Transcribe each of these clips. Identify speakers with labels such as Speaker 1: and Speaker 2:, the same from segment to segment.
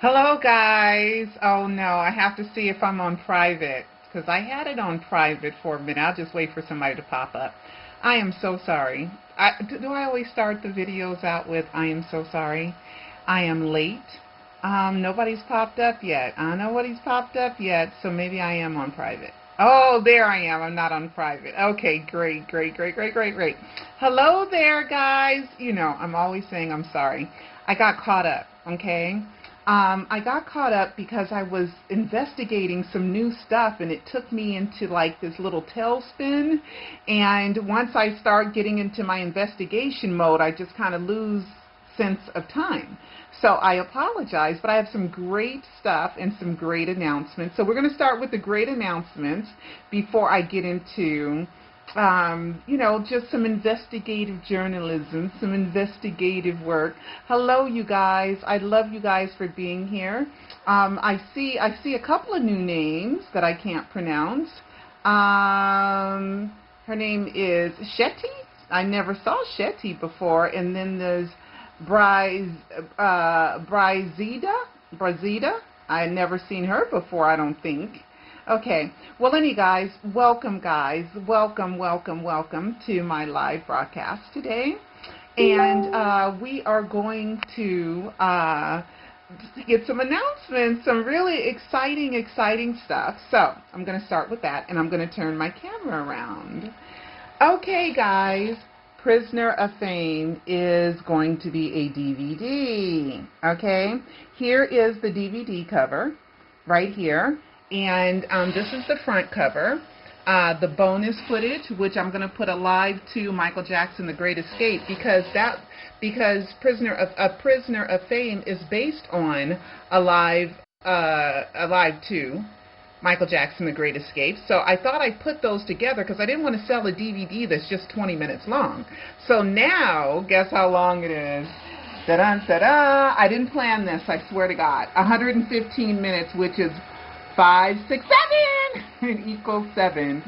Speaker 1: Hello, guys. Oh no, I have to see if I'm on private because I had it on private for a minute. I'll just wait for somebody to pop up. I am so sorry. Do I always start the videos out with "I am so sorry"? I am late. Nobody's popped up yet. I don't know nobody's popped up yet, so maybe I am on private. Oh, there I am. I'm not on private. Okay, great, great, great, great, great, great. Hello there, guys. I'm always saying I'm sorry. I got caught up, okay? I got caught up because I was investigating some new stuff and it took me into like this little tailspin. And once I start getting into my investigation mode, I just kind of lose sense of time. So I apologize, but I have some great stuff and some great announcements. So we're going to start with the great announcements before I get into just some investigative journalism, some investigative work. Hello, you guys. I love you guys for being here. I see a couple of new names that I can't pronounce. Her name is Shetty. I never saw Shetty before. And then there's Brazida. I had never seen her before, I don't think. Okay, well, guys, welcome, welcome to my live broadcast today. And we are going to get some announcements, some really exciting stuff. So I'm going to start with that, and I'm going to turn my camera around. Okay, guys, Prisoner of Fame is going to be a DVD. Okay, here is the DVD cover right here. And this is the front cover. The bonus footage, which I'm going to put a live to Michael Jackson, The Great Escape, because Prisoner of Fame is based on a live to Michael Jackson, The Great Escape. So I thought I'd put those together because I didn't want to sell a DVD that's just 20 minutes long. So now, guess how long it is? Ta-da, ta-da! I didn't plan this, I swear to God. 115 minutes, which is 5, 6, 7 it equals 7.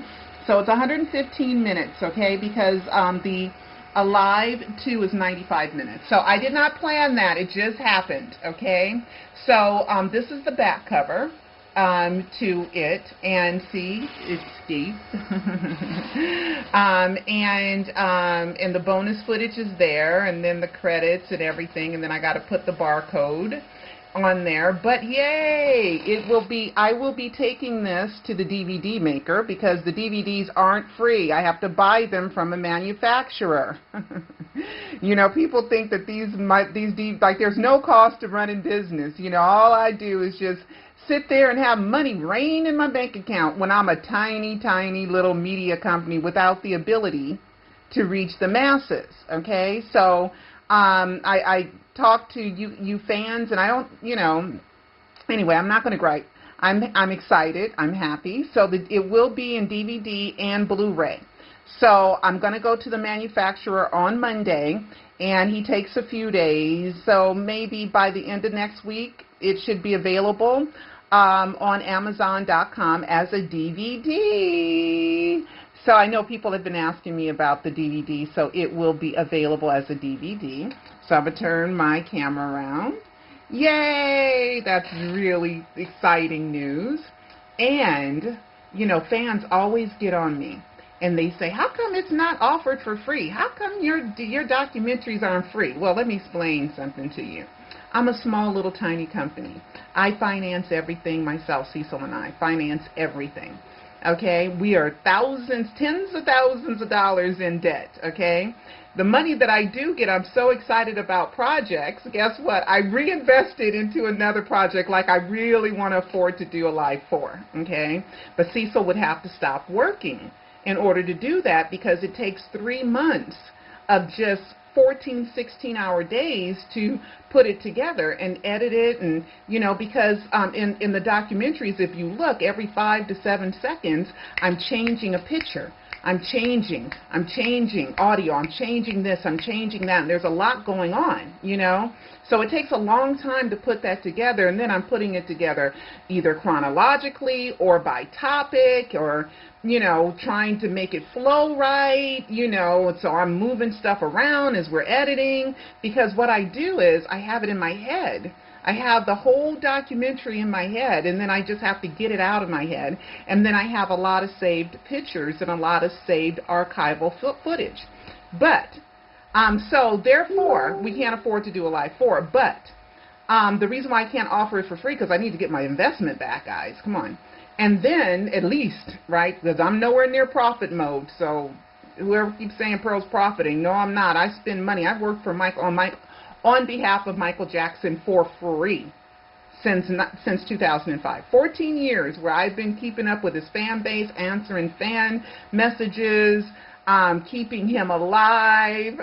Speaker 1: So it's 115 minutes, okay, because the Alive 2 is 95 minutes. So I did not plan that. It just happened, okay? So this is the back cover to it, and see, it's Steve. And the bonus footage is there, and then the credits and everything, and then I got to put the barcode on there. But yay, I will be taking this to the DVD maker because the DVDs aren't free. I have to buy them from a manufacturer. People think that there's no cost to running business. All I do is just sit there and have money rain in my bank account when I'm a tiny little media company without the ability to reach the masses. Okay, so I talk to you fans, and I don't, anyway, I'm not going to gripe. I'm excited. I'm happy. So it will be in DVD and Blu-ray. So I'm going to go to the manufacturer on Monday, and he takes a few days. So maybe by the end of next week, it should be available on Amazon.com as a DVD. So I know people have been asking me about the DVD, so it will be available as a DVD. So I'm going to turn my camera around. Yay! That's really exciting news. And, fans always get on me. And they say, how come it's not offered for free? How come your documentaries aren't free? Well, let me explain something to you. I'm a small little tiny company. I finance everything myself, Cecil and I. Finance everything. Okay, we are tens of thousands of dollars in debt, okay? The money that I do get, I'm so excited about projects. Guess what? I reinvested into another project like I really want to afford to do a Live 4, okay? But Cecil would have to stop working in order to do that because it takes 3 months of just 14, 16-hour days to put it together and edit it, and because in the documentaries, if you look, every 5 to 7 seconds I'm changing a picture, I'm changing audio, I'm changing this, I'm changing that, and there's a lot going on, so it takes a long time to put that together, and then I'm putting it together either chronologically or by topic, or trying to make it flow right, so I'm moving stuff around as we're editing, because what I do is I have it in my head. I have the whole documentary in my head, and then I just have to get it out of my head. And then I have a lot of saved pictures and a lot of saved archival footage. But, so therefore, we can't afford to do a live 4. But the reason why I can't offer it for free, because I need to get my investment back, guys. Come on. And then, at least, right, because I'm nowhere near profit mode, so whoever keeps saying Pearl's profiting, no, I'm not. I spend money. I've worked for on behalf of Michael Jackson for free since 2005. 14 years where I've been keeping up with his fan base, answering fan messages, keeping him alive,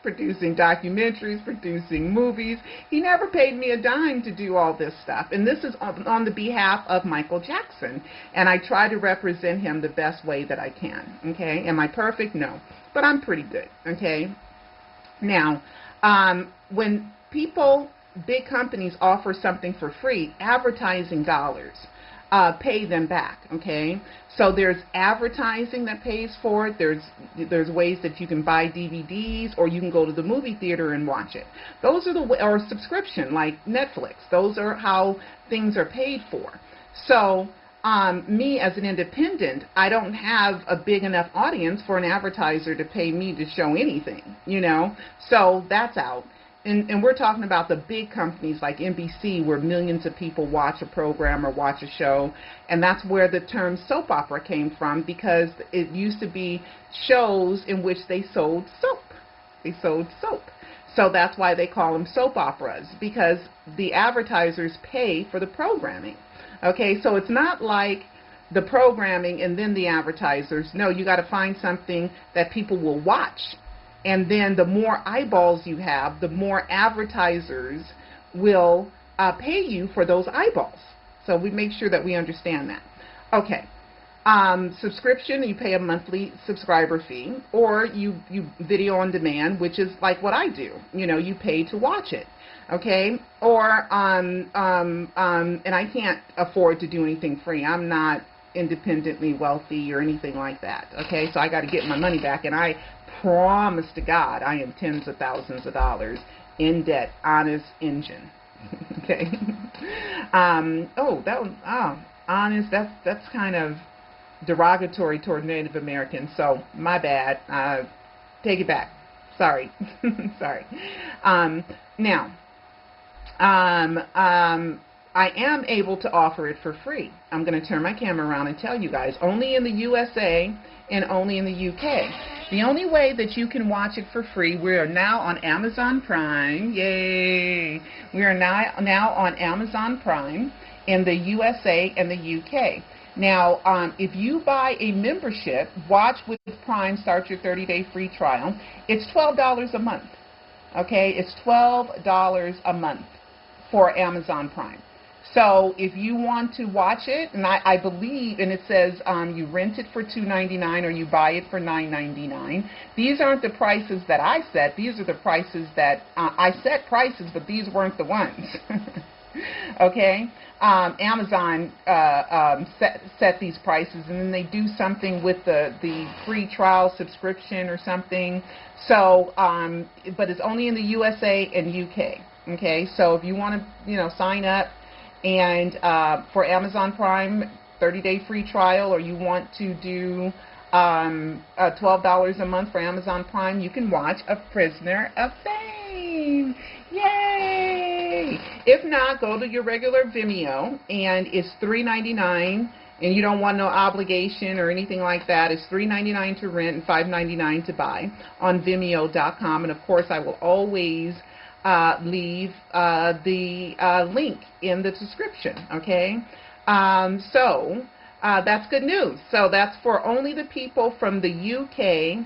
Speaker 1: producing documentaries, producing movies. He never paid me a dime to do all this stuff. And this is on the behalf of Michael Jackson. And I try to represent him the best way that I can. Okay? Am I perfect? No. But I'm pretty good. Okay? Now, when people, big companies offer something for free, advertising dollars pay them back, okay? So there's advertising that pays for it. There's ways that you can buy DVDs, or you can go to the movie theater and watch it. Those are or subscription like Netflix. Those are how things are paid for. So me as an independent, I don't have a big enough audience for an advertiser to pay me to show anything, you know? So that's out. And we're talking about the big companies like NBC, where millions of people watch a program or watch a show. And that's where the term soap opera came from, because it used to be shows in which they sold soap. They sold soap. So that's why they call them soap operas, because the advertisers pay for the programming. Okay, so it's not like the programming and then the advertisers. No, you got to find something that people will watch. And then the more eyeballs you have, the more advertisers will pay you for those eyeballs. So we make sure that we understand that. Okay. Subscription, you pay a monthly subscriber fee, or you video on demand, which is like what I do. You know, you pay to watch it. Okay. Or and I can't afford to do anything free. I'm not independently wealthy or anything like that. Okay. So I got to get my money back, and I promise to God, I am tens of thousands of dollars in debt. Honest engine. Okay. Honest. That's kind of derogatory toward Native Americans. So my bad. Take it back. Sorry. Sorry. Now, I am able to offer it for free. I'm going to turn my camera around and tell you guys. Only in the USA and only in the UK. The only way that you can watch it for free, we are now on Amazon Prime. Yay! We are now on Amazon Prime in the USA and the UK. Now, if you buy a membership, Watch with Prime, start your 30-day free trial, it's $12 a month. Okay? It's $12 a month for Amazon Prime. So if you want to watch it, and I believe, and it says you rent it for $2.99 or you buy it for $9.99. These aren't the prices that I set. These are the prices that I set prices, but these weren't the ones. Okay? Amazon set these prices, and then they do something with the free trial subscription or something. So, but it's only in the USA and UK. Okay? So if you want to, sign up, and for Amazon Prime, 30-day free trial, or you want to do $12 a month for Amazon Prime, you can watch A Prisoner of Fame. Yay! If not, go to your regular Vimeo, and it's $3.99, and you don't want no obligation or anything like that. It's $3.99 to rent and $5.99 to buy on Vimeo.com, and of course I will always leave the link in the description, okay? So that's good news. So that's for only the people from the UK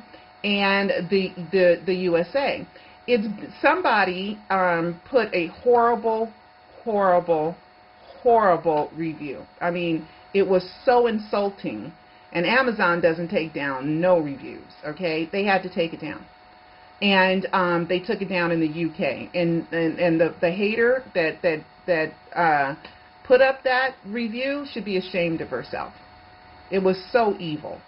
Speaker 1: and the USA. It's somebody put a horrible review. I mean, it was so insulting, and Amazon doesn't take down no reviews, okay? They had to take it down. And they took it down in the UK, and the hater that put up that review should be ashamed of herself. It was so evil,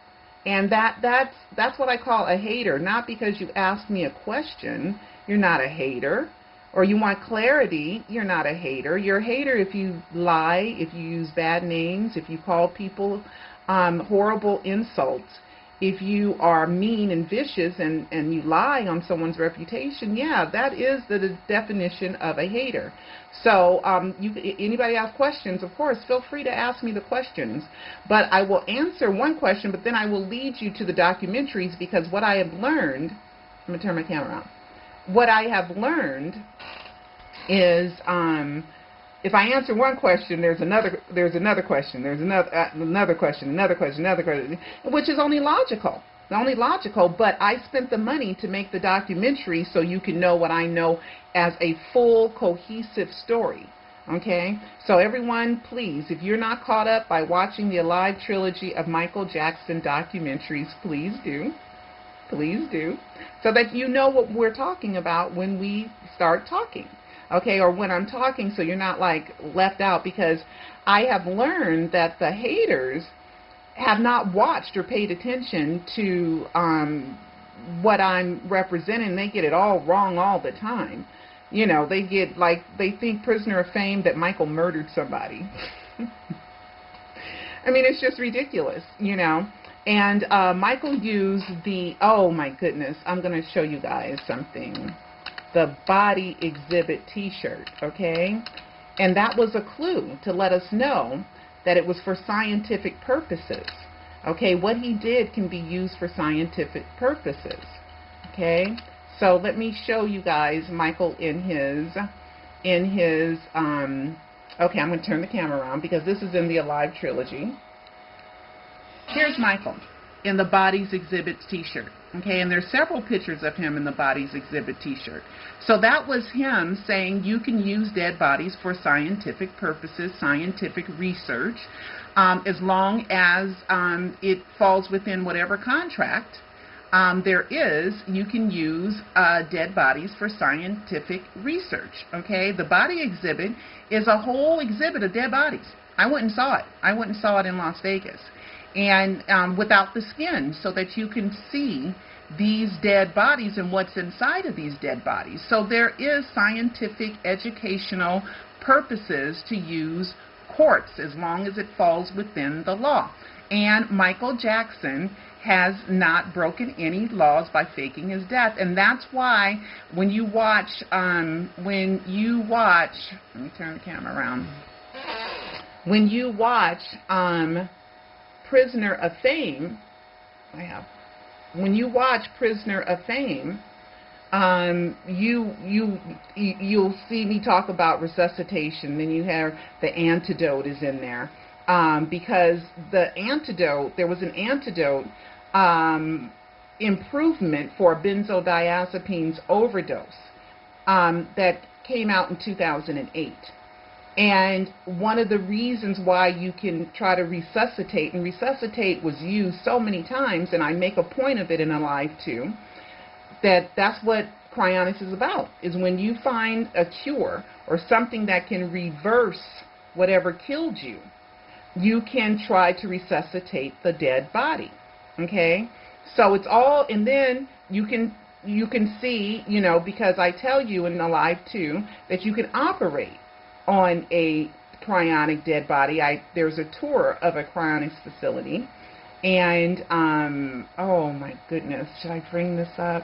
Speaker 1: and that's what I call a hater. Not because you asked me a question, you're not a hater, or you want clarity, you're not a hater. You're a hater if you lie, if you use bad names, if you call people horrible insults, if you are mean and vicious and you lie on someone's reputation. Yeah, that is the definition of a hater. So anybody have questions, of course, feel free to ask me the questions. But I will answer one question, but then I will lead you to the documentaries, because what I have learned, I'm going to turn my camera on. What I have learned is if I answer one question, there's another question, there's another question, which is only logical. But I spent the money to make the documentary so you can know what I know as a full, cohesive story. Okay? So everyone, please, if you're not caught up by watching the Alive trilogy of Michael Jackson documentaries, please do. Please do. So that you know what we're talking about when we start talking. Okay? Or when I'm talking, so you're not like left out, because I have learned that the haters have not watched or paid attention to what I'm representing. They get it all wrong all the time. You know, they get like, they think Prisoner of Fame that Michael murdered somebody. I mean, it's just ridiculous, you know. And Michael used the, oh my goodness, I'm going to show you guys something. The Body Exhibit t-shirt, okay? And that was a clue to let us know that it was for scientific purposes. Okay, what he did can be used for scientific purposes. Okay, so let me show you guys Michael in his, okay, I'm going to turn the camera around because this is in the Alive trilogy. Here's Michael in the Bodies Exhibits t-shirt. Okay, and there's several pictures of him in the Bodies Exhibit t-shirt. So that was him saying you can use dead bodies for scientific purposes, scientific research, as long as it falls within whatever contract there is. You can use dead bodies for scientific research. Okay, the Body Exhibit is a whole exhibit of dead bodies. I went and saw it. I went and saw it in Las Vegas. And without the skin, so that you can see these dead bodies and what's inside of these dead bodies. So there is scientific, educational purposes to use quartz as long as it falls within the law. And Michael Jackson has not broken any laws by faking his death. And that's why when you watch, let me turn the camera around. When you watch Prisoner of Fame, when you watch Prisoner of Fame, you'll see me talk about resuscitation. Then you have the antidote is in there, because the antidote, there was an antidote improvement for benzodiazepines overdose that came out in 2008. And one of the reasons why you can try to resuscitate, and resuscitate was used so many times, and I make a point of it in Alive too, that's what cryonics is about, is when you find a cure or something that can reverse whatever killed you, you can try to resuscitate the dead body. Okay? So it's all, and then you can see, you know, because I tell you in Alive too, that you can operate on a cryonic dead body. There's a tour of a cryonics facility, and oh my goodness, should I bring this up?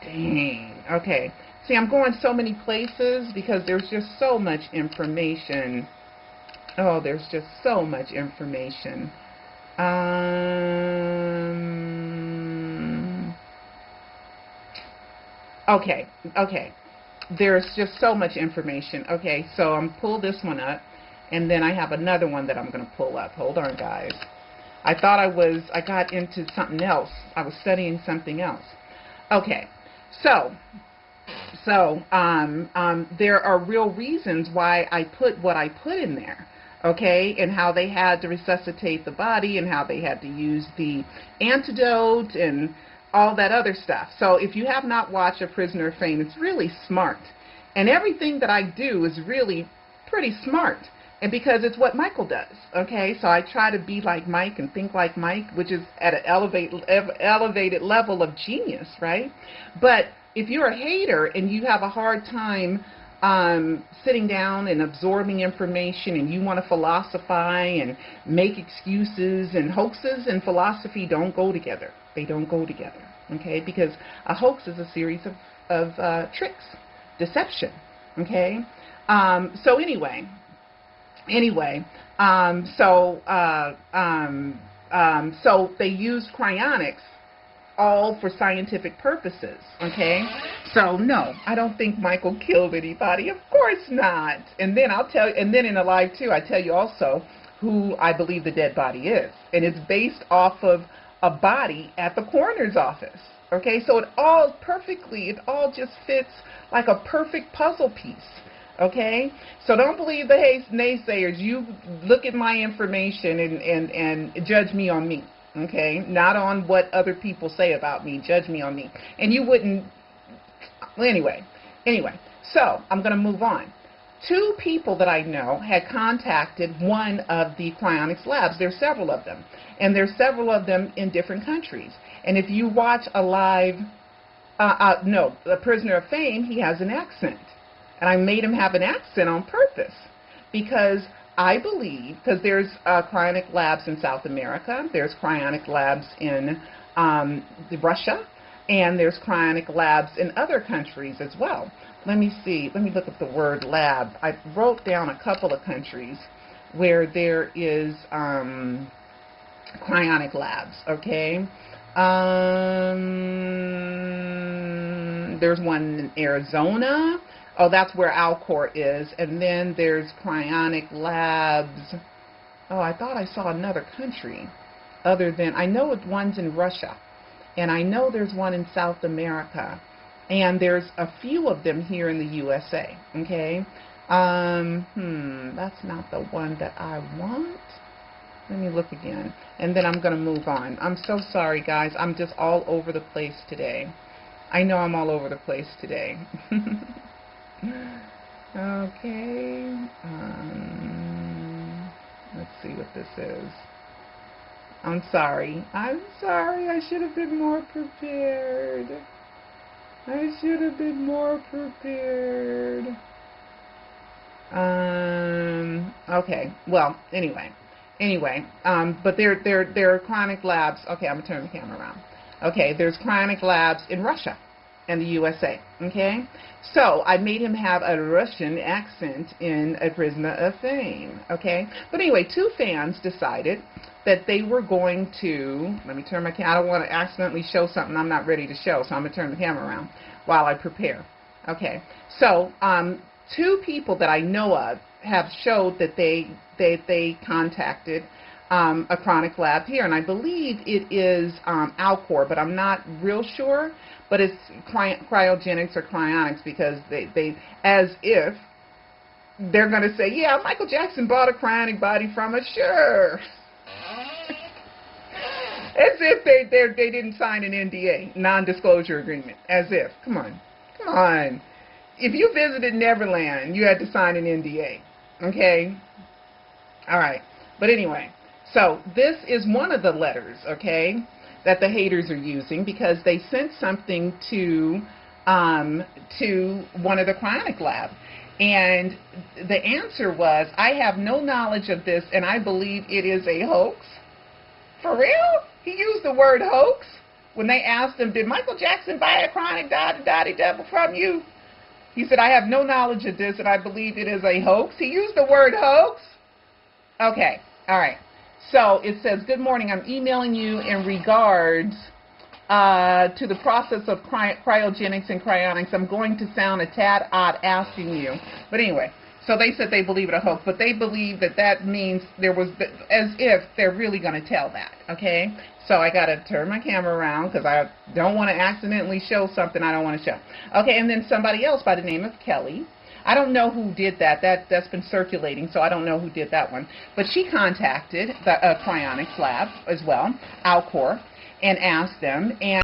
Speaker 1: Dang. Okay. See, I'm going so many places because there's just so much information. Oh, there's just so much information. Okay. There's just so much information. Okay, so I'm pull this one up, and then I have another one that I'm going to pull up. Hold on, guys. I thought I got into something else. I was studying something else. Okay, so there are real reasons why I put what I put in there. Okay, and how they had to resuscitate the body, and how they had to use the antidote, and all that other stuff. So if you have not watched A Prisoner of Fame, it's really smart. And everything that I do is really pretty smart. And because it's what Michael does. Okay, so I try to be like Mike and think like Mike, which is at an elevated level of genius, right? But if you're a hater and you have a hard time sitting down and absorbing information, and you want to philosophize and make excuses, and hoaxes and philosophy don't go together. They don't go together, okay? Because a hoax is a series of tricks, deception, okay? So anyway, so they used cryonics all for scientific purposes, okay? So no, I don't think Michael killed anybody. Of course not. And then I'll tell you, and then in the live too, I tell you also who I believe the dead body is, and it's based off of a body at the coroner's office. Okay, so it all just fits like a perfect puzzle piece. Okay, so don't believe the naysayers. You look at my information and judge me on me. Okay, not on what other people say about me. Judge me on me. And you wouldn't. Well, anyway, so I'm going to move on. 2 people that I know had contacted one of the cryonics labs. There's several of them, and there's several of them in different countries. And if you watch a live, The Prisoner of Fame, he has an accent, and I made him have an accent on purpose because I believe, because there's cryonic labs in South America, there's cryonic labs in Russia, and there's cryonic labs in other countries as well. Let me see. Let me look up the word lab. I wrote down a couple of countries where there is cryonic labs, okay? There's one in Arizona. Oh, that's where Alcor is. And then there's cryonic labs. Oh, I thought I saw another country other than, I know one's in Russia. And I know there's one in South America. And there's a few of them here in the USA, okay? That's not the one that I want. Let me look again. And then I'm going to move on. I'm so sorry, guys. I'm just all over the place today. I know I'm all over the place today. Okay. Let's see what this is. I'm sorry. I should have been more prepared. Okay. Well, anyway. But there are cryonic labs. Okay, I'm gonna turn the camera around. Okay, there's cryonic labs in Russia and the USA. Okay, so I made him have a Russian accent in A Prisoner of Fame. Okay, but anyway, 2 fans decided that they were going to, let me turn my camera, I don't want to accidentally show something I'm not ready to show, so I'm going to turn the camera around while I prepare. Okay, so 2 people that I know of have showed that they contacted a cryonic lab here, and I believe it is Alcor, but I'm not real sure, but it's cryogenics or cryonics, because they as if they're going to say, yeah, Michael Jackson bought a cryonic body from us, sure. As if they didn't sign an NDA, non-disclosure agreement. As if. Come on. If you visited Neverland, you had to sign an NDA. Okay? All right. But anyway, so this is one of the letters, okay, that the haters are using, because they sent something to one of the cryonic lab. And the answer was, I have no knowledge of this, and I believe it is a hoax. For real? He used the word hoax when they asked him, did Michael Jackson buy a cryonic dotty devil from you? He said, I have no knowledge of this, and I believe it is a hoax. He used the word hoax? Okay, all right. So it says, good morning, I'm emailing you in regards to the process of cryogenics and cryonics. I'm going to sound a tad odd asking you. But anyway, so they said they believe it a hoax, but they believe that means there was, as if they're really going to tell that, okay? So I got to turn my camera around because I don't want to accidentally show something I don't want to show. Okay, and then somebody else by the name of Kelly. I don't know who did that. That's been circulating, so I don't know who did that one. But she contacted the cryonics lab as well, Alcor, and asked them, and